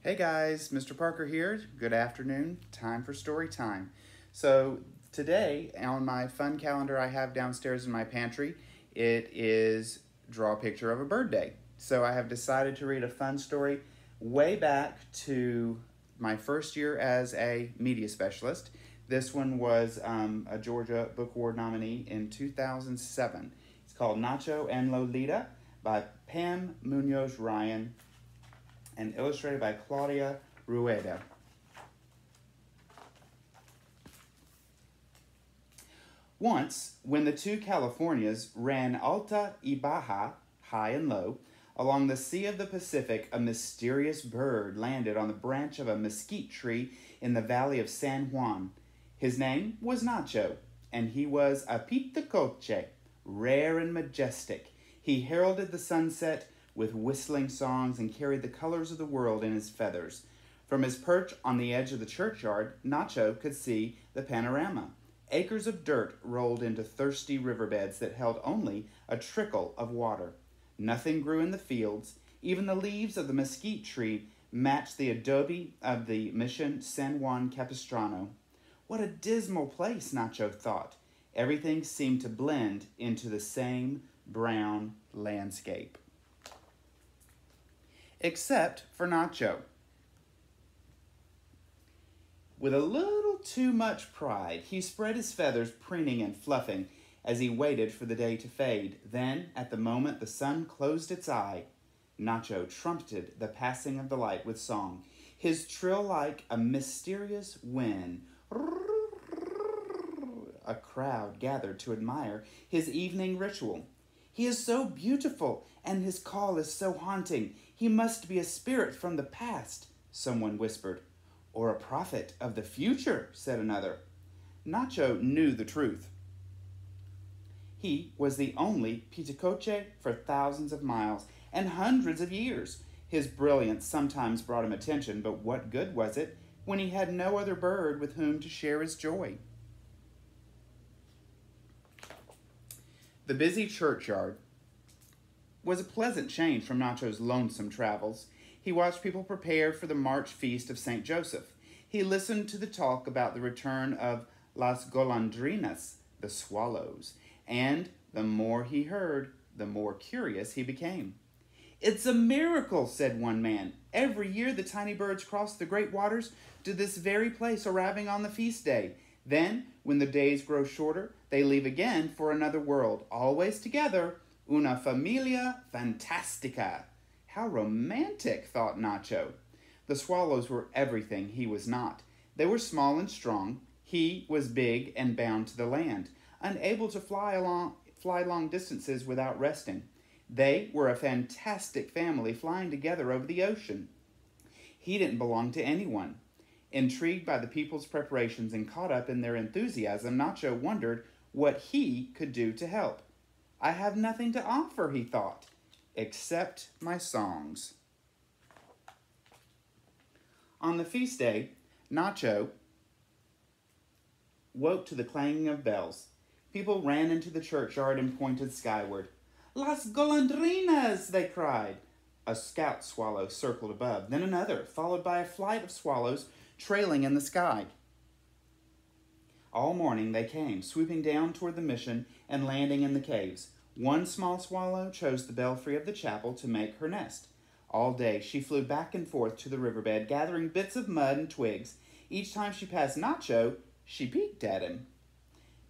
Hey guys, Mr. Parker here. Good afternoon. Time for story time. So, today on my fun calendar I have downstairs in my pantry, it is draw a picture of a bird day. So, I have decided to read a fun story way back to my first year as a media specialist. This one was a Georgia Book Award nominee in 2007. It's called Nacho and Lolita by Pam Munoz Ryan and illustrated by Claudia Rueda. Once, when the two Californias ran alta y baja, high and low, along the Sea of the Pacific, a mysterious bird landed on the branch of a mesquite tree in the valley of San Juan. His name was Nacho, and he was a pitacoche, rare and majestic. He heralded the sunset with whistling songs and carried the colors of the world in his feathers. From his perch on the edge of the churchyard, Nacho could see the panorama. Acres of dirt rolled into thirsty riverbeds that held only a trickle of water. Nothing grew in the fields. Even the leaves of the mesquite tree matched the adobe of the Mission San Juan Capistrano. What a dismal place, Nacho thought. Everything seemed to blend into the same brown landscape. Except for Nacho. With a little too much pride, he spread his feathers, preening and fluffing, as he waited for the day to fade. Then, at the moment the sun closed its eye, Nacho trumpeted the passing of the light with song, his trill like a mysterious wind. A crowd gathered to admire his evening ritual. He is so beautiful, and his call is so haunting. He must be a spirit from the past, someone whispered. Or a prophet of the future, said another. Nacho knew the truth. He was the only pitacoche for thousands of miles and hundreds of years. His brilliance sometimes brought him attention, but what good was it when he had no other bird with whom to share his joy? The busy churchyard was a pleasant change from Nacho's lonesome travels. He watched people prepare for the March feast of St. Joseph. He listened to the talk about the return of las golondrinas, the swallows, and the more he heard, the more curious he became. It's a miracle, said one man. Every year the tiny birds cross the great waters to this very place, arriving on the feast day. Then, when the days grow shorter, they leave again for another world, always together, una familia fantastica. How romantic, thought Nacho. The swallows were everything he was not. They were small and strong. He was big and bound to the land, unable to fly long distances without resting. They were a fantastic family flying together over the ocean. He didn't belong to anyone. Intrigued by the people's preparations and caught up in their enthusiasm, Nacho wondered what he could do to help. I have nothing to offer, he thought, except my songs. On the feast day, Nacho woke to the clanging of bells. People ran into the churchyard and pointed skyward. Las golondrinas, they cried. A scout swallow circled above, then another, followed by a flight of swallows trailing in the sky. All morning they came, swooping down toward the mission and landing in the caves. One small swallow chose the belfry of the chapel to make her nest. All day she flew back and forth to the riverbed, gathering bits of mud and twigs. Each time she passed Nacho, she peeked at him.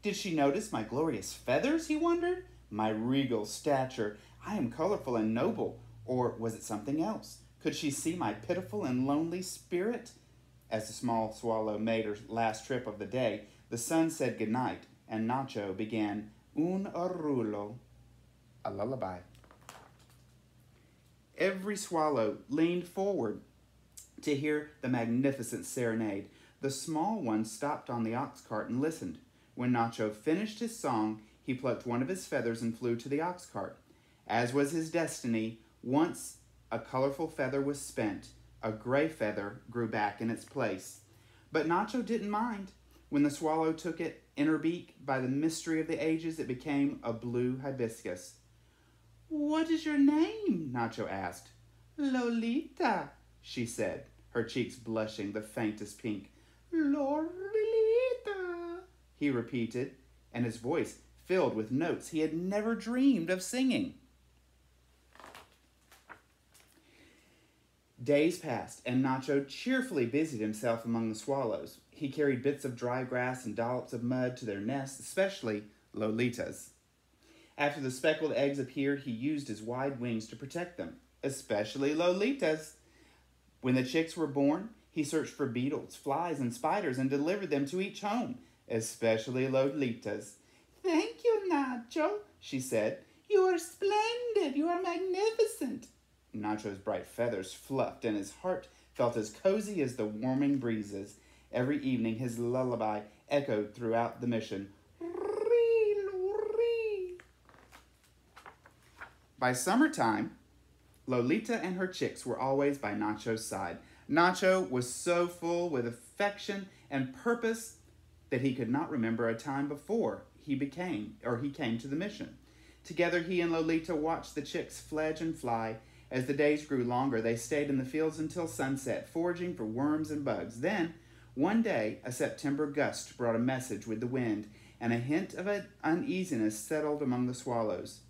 Did she notice my glorious feathers, he wondered? My regal stature. I am colorful and noble. Or was it something else? Could she see my pitiful and lonely spirit? As the small swallow made her last trip of the day, the sun said goodnight, and Nacho began un arrullo, a lullaby. Every swallow leaned forward to hear the magnificent serenade. The small one stopped on the ox cart and listened. When Nacho finished his song, he plucked one of his feathers and flew to the ox cart. As was his destiny, once a colorful feather was spent, a gray feather grew back in its place. But Nacho didn't mind. When the swallow took it in her beak, by the mystery of the ages, it became a blue hibiscus. What is your name? Nacho asked. Lolita, she said. her cheeks blushing the faintest pink. Lolita, he repeated, and his voice filled with notes he had never dreamed of singing. Days passed, and Nacho cheerfully busied himself among the swallows. He carried bits of dry grass and dollops of mud to their nests, especially Lolita's. After the speckled eggs appeared, he used his wide wings to protect them, especially Lolita's. When the chicks were born, he searched for beetles, flies, and spiders and delivered them to each home, especially Lolita's. Thank you, Nacho, she said. You are splendid. You are magnificent. Nacho's bright feathers fluffed, and his heart felt as cozy as the warming breezes. Every evening his lullaby echoed throughout the mission. By summertime, Lolita and her chicks were always by Nacho's side. Nacho was so full with affection and purpose that he could not remember a time before he came to the mission. Together he and Lolita watched the chicks fledge and fly. As the days grew longer, they stayed in the fields until sunset, foraging for worms and bugs. Then, one day, a September gust brought a message with the wind, and a hint of uneasiness settled among the swallows.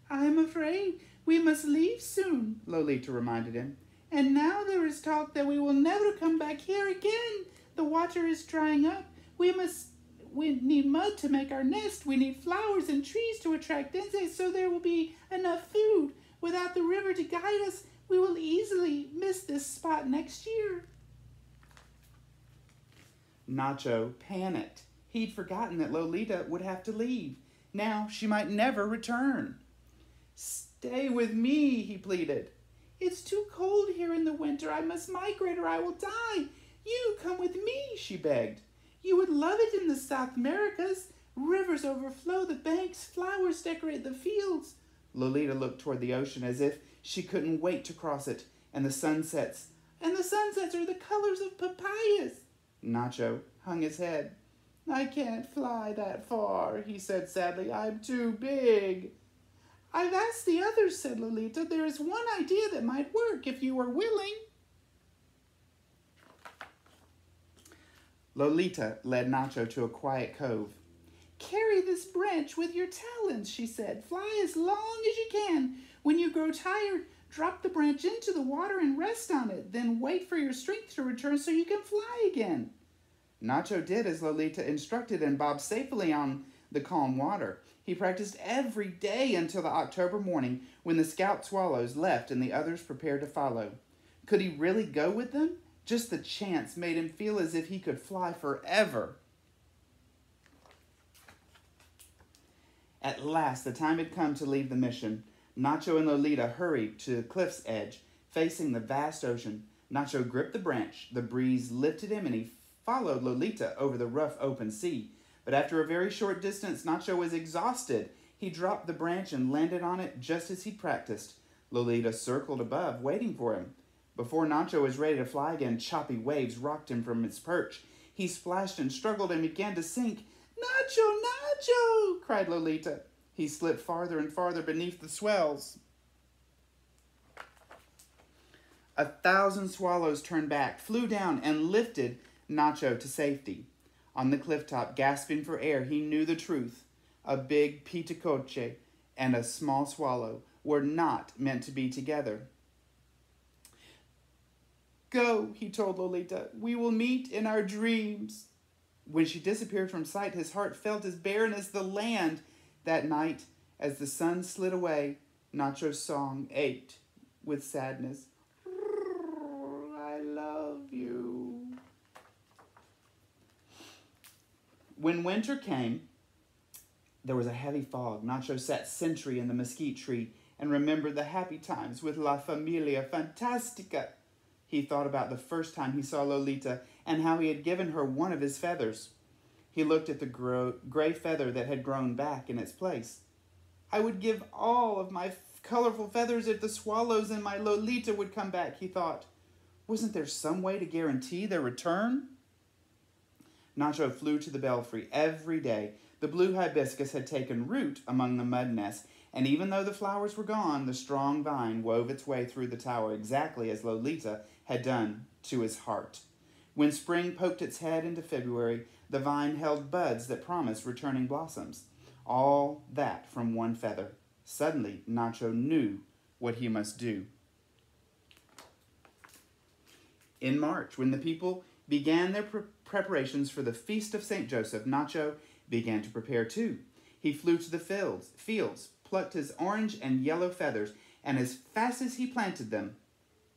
I'm afraid we must leave soon, Lolita reminded him. And now there is talk that we will never come back here again. The water is drying up. We need mud to make our nest. We need flowers and trees to attract insects so there will be enough food. Without the river to guide us, we will easily miss this spot next year. Nacho panicked. He'd forgotten that Lolita would have to leave. Now she might never return. Stay with me, he pleaded. It's too cold here in the winter. I must migrate or I will die. You come with me, she begged. You would love it in the South Americas. Rivers overflow the banks, flowers decorate the fields. Lolita looked toward the ocean as if she couldn't wait to cross it, and the sunsets are the colors of papayas. Nacho hung his head. I can't fly that far, he said sadly. I'm too big. I've asked the others, said Lolita. There is one idea that might work if you are willing. Lolita led Nacho to a quiet cove. Carry this branch with your talons, she said. Fly as long as you can. When you grow tired, drop the branch into the water and rest on it. Then wait for your strength to return so you can fly again. Nacho did as Lolita instructed and bobbed safely on the calm water. He practiced every day until the October morning when the scout swallows left and the others prepared to follow. Could he really go with them? Just the chance made him feel as if he could fly forever. At last, the time had come to leave the mission. Nacho and Lolita hurried to the cliff's edge, facing the vast ocean. Nacho gripped the branch. The breeze lifted him, and he followed Lolita over the rough open sea. But after a very short distance, Nacho was exhausted. He dropped the branch and landed on it just as he'd practiced. Lolita circled above, waiting for him. Before Nacho was ready to fly again, choppy waves rocked him from his perch. He splashed and struggled and began to sink. Nacho, Nacho, cried Lolita. He slipped farther and farther beneath the swells. 1,000 swallows turned back, flew down, and lifted Nacho to safety. On the cliff top, gasping for air, he knew the truth. A big pitacoche and a small swallow were not meant to be together. Go, he told Lolita. We will meet in our dreams. When she disappeared from sight, his heart felt as barren as the land. That night, as the sun slid away, Nacho's song ached with sadness. I love you. When winter came, there was a heavy fog. Nacho sat sentry in the mesquite tree and remembered the happy times with La Familia Fantastica. He thought about the first time he saw Lolita and how he had given her one of his feathers. He looked at the gray feather that had grown back in its place. I would give all of my colorful feathers if the swallows and my Lolita would come back, he thought. Wasn't there some way to guarantee their return? Nacho flew to the belfry every day. The blue hibiscus had taken root among the mud nests, and even though the flowers were gone, the strong vine wove its way through the tower exactly as Lolita had done to his heart. When spring poked its head into February, the vine held buds that promised returning blossoms. All that from one feather. Suddenly, Nacho knew what he must do. In March, when the people began their preparations for the Feast of St. Joseph, Nacho began to prepare too. He flew to the fields, plucked his orange and yellow feathers, and as fast as he planted them,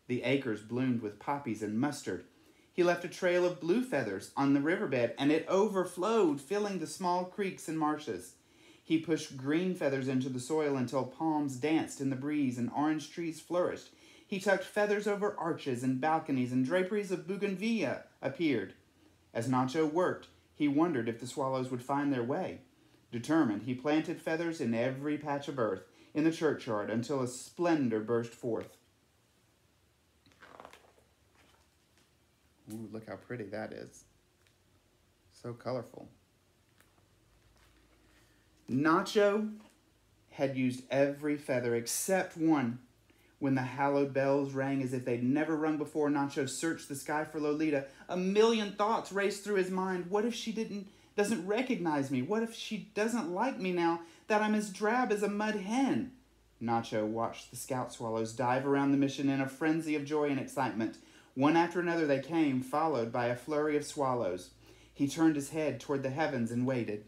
the acres bloomed with poppies and mustard. He left a trail of blue feathers on the riverbed, and it overflowed, filling the small creeks and marshes. He pushed green feathers into the soil until palms danced in the breeze and orange trees flourished. He tucked feathers over arches and balconies, and draperies of bougainvillea appeared. As Nacho worked, he wondered if the swallows would find their way. Determined, he planted feathers in every patch of earth in the churchyard until a splendor burst forth. Ooh, look how pretty that is. So colorful. Nacho had used every feather except one. When the hallowed bells rang as if they'd never rung before, Nacho searched the sky for Lolita. A million thoughts raced through his mind. What if she doesn't recognize me? What if she doesn't like me now that I'm as drab as a mud hen? Nacho watched the scout swallows dive around the mission in a frenzy of joy and excitement. One after another they came, followed by a flurry of swallows. He turned his head toward the heavens and waited.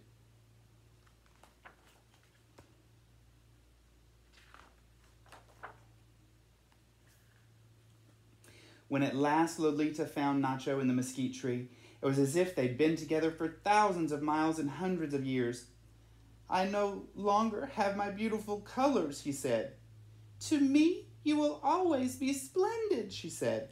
When at last Lolita found Nacho in the mesquite tree, it was as if they'd been together for thousands of miles and hundreds of years. "I no longer have my beautiful colors," he said. "To me, you will always be splendid," she said.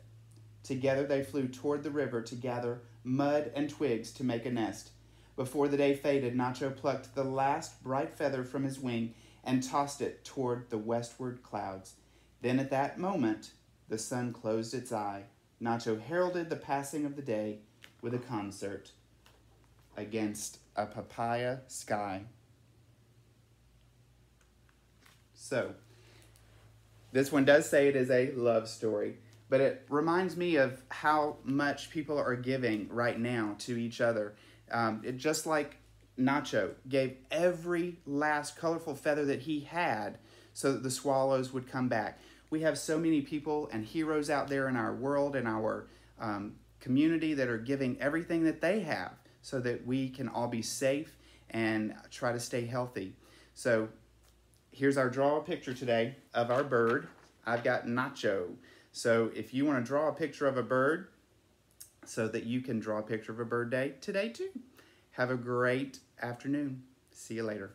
Together they flew toward the river to gather mud and twigs to make a nest. Before the day faded, Nacho plucked the last bright feather from his wing and tossed it toward the westward clouds. Then at that moment, the sun closed its eye. Nacho heralded the passing of the day with a concert against a papaya sky. So, this one does say it is a love story, but it reminds me of how much people are giving right now to each other. Just like Nacho gave every last colorful feather that he had so that the swallows would come back. We have so many people and heroes out there in our world and our community that are giving everything that they have so that we can all be safe and try to stay healthy. So here's our draw a picture today of our bird. I've got Nacho. So if you want to draw a picture of a bird so that you can draw a picture of a bird day today too. Have a great afternoon. See you later.